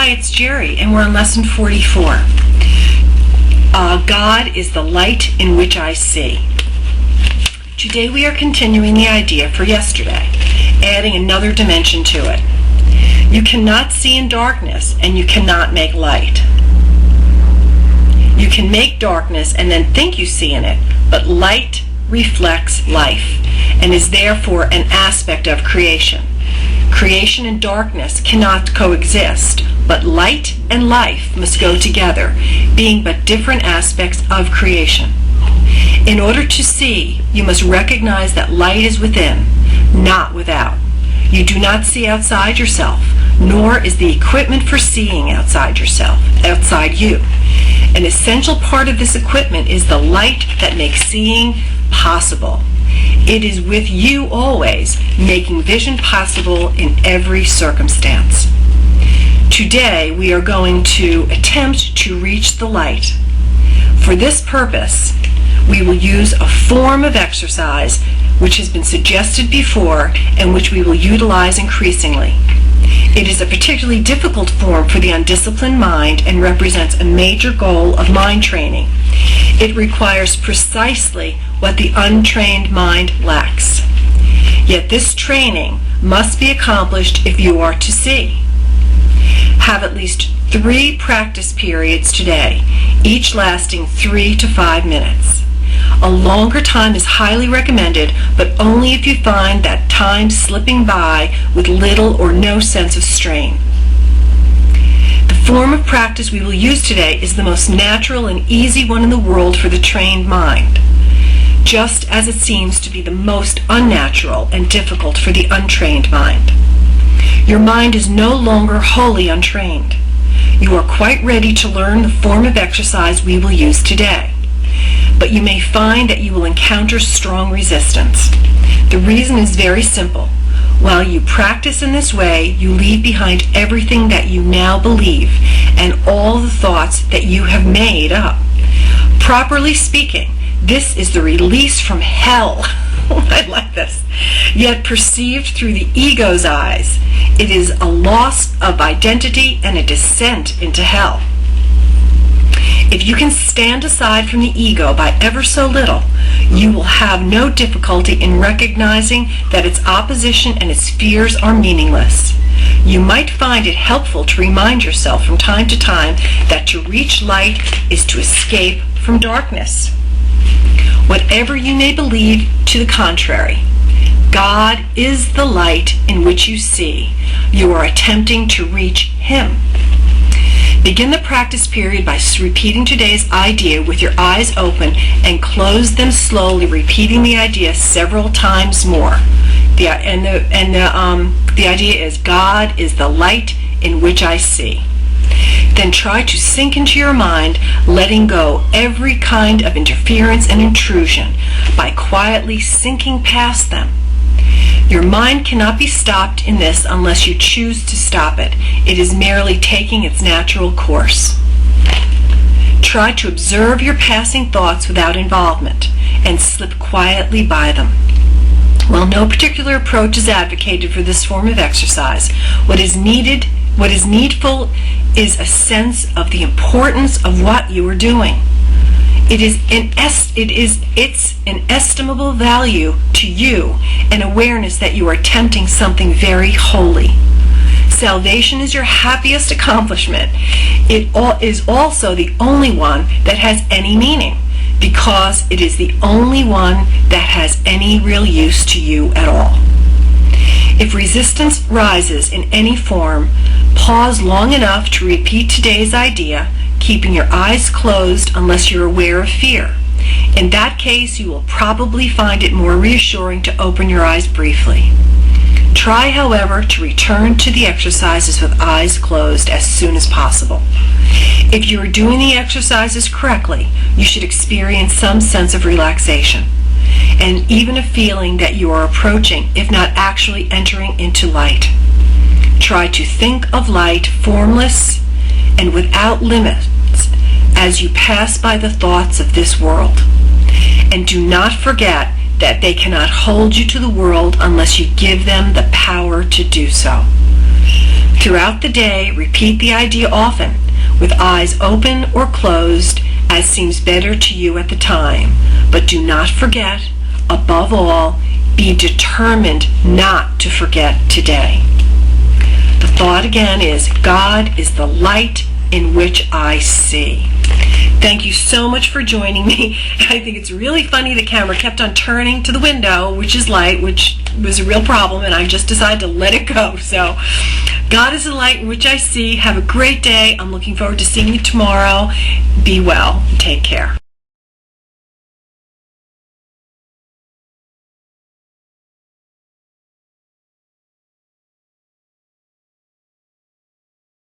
Hi, it's Jerry, and we're on lesson 44. God is the light in which I see. Today we are continuing the idea for yesterday, adding another dimension to it. You cannot see in darkness, and you cannot make light. You can make darkness and then think you see in it, but light reflects life and is therefore an aspect of creation. Creation and darkness cannot coexist, but light and life must go together, being but different aspects of creation. In order to see, you must recognize that light is within, not without. You do not see outside yourself, nor is the equipment for seeing outside you. An essential part of this equipment is the light that makes seeing possible. It is with you always, making vision possible in every circumstance. Today, we are going to attempt to reach the light. For this purpose, we will use a form of exercise which has been suggested before and which we will utilize increasingly. It is a particularly difficult form for the undisciplined mind and represents a major goal of mind training. It requires precisely what the untrained mind lacks. Yet this training must be accomplished if you are to see. Have at least 3 practice periods today, each lasting 3 to 5 minutes. A longer time is highly recommended, but only if you find that time slipping by with little or no sense of strain. The form of practice we will use today is the most natural and easy one in the world for the trained mind, just as it seems to be the most unnatural and difficult for the untrained mind. Your mind is no longer wholly untrained. You are quite ready to learn the form of exercise we will use today, but you may find that you will encounter strong resistance. The reason is very simple. While you practice in this way, you leave behind everything that you now believe and all the thoughts that you have made up. Properly speaking, this is the release from hell. I like this. Yet perceived through the ego's eyes, it is a loss of identity and a descent into hell. If you can stand aside from the ego by ever so little, you will have no difficulty in recognizing that its opposition and its fears are meaningless. You might find it helpful to remind yourself from time to time that to reach light is to escape from darkness. Whatever you may believe to the contrary, God is the light in which you see. You are attempting to reach Him. Begin the practice period by repeating today's idea with your eyes open and close them slowly, repeating the idea several times more. The idea is, God is the light in which I see. Then try to sink into your mind, letting go every kind of interference and intrusion by quietly sinking past them. Your mind cannot be stopped in this unless you choose to stop it. It is merely taking its natural course. Try to observe your passing thoughts without involvement and slip quietly by them. While no particular approach is advocated for this form of exercise, what is needful is a sense of the importance of what you are doing. It's inestimable value to you, an awareness that you are attempting something very holy. Salvation is your happiest accomplishment. It is also the only one that has any meaning, because it is the only one that has any real use to you at all. If resistance rises in any form, pause long enough to repeat today's idea, keeping your eyes closed unless you're aware of fear. In that case, you will probably find it more reassuring to open your eyes briefly. Try, however, to return to the exercises with eyes closed as soon as possible. If you are doing the exercises correctly, you should experience some sense of relaxation, and even a feeling that you are approaching, if not actually entering into light. Try to think of light formless and without limits as you pass by the thoughts of this world. And do not forget that they cannot hold you to the world unless you give them the power to do so. Throughout the day, repeat the idea often, with eyes open or closed, as seems better to you at the time. But do not forget, above all, be determined not to forget today. The thought again is, God is the light in which I see. Thank you so much for joining me. I think it's really funny the camera kept on turning to the window, which is light, which was a real problem, and I just decided to let it go. So, God is the light in which I see. Have a great day. I'm looking forward to seeing you tomorrow. Be well. Take care.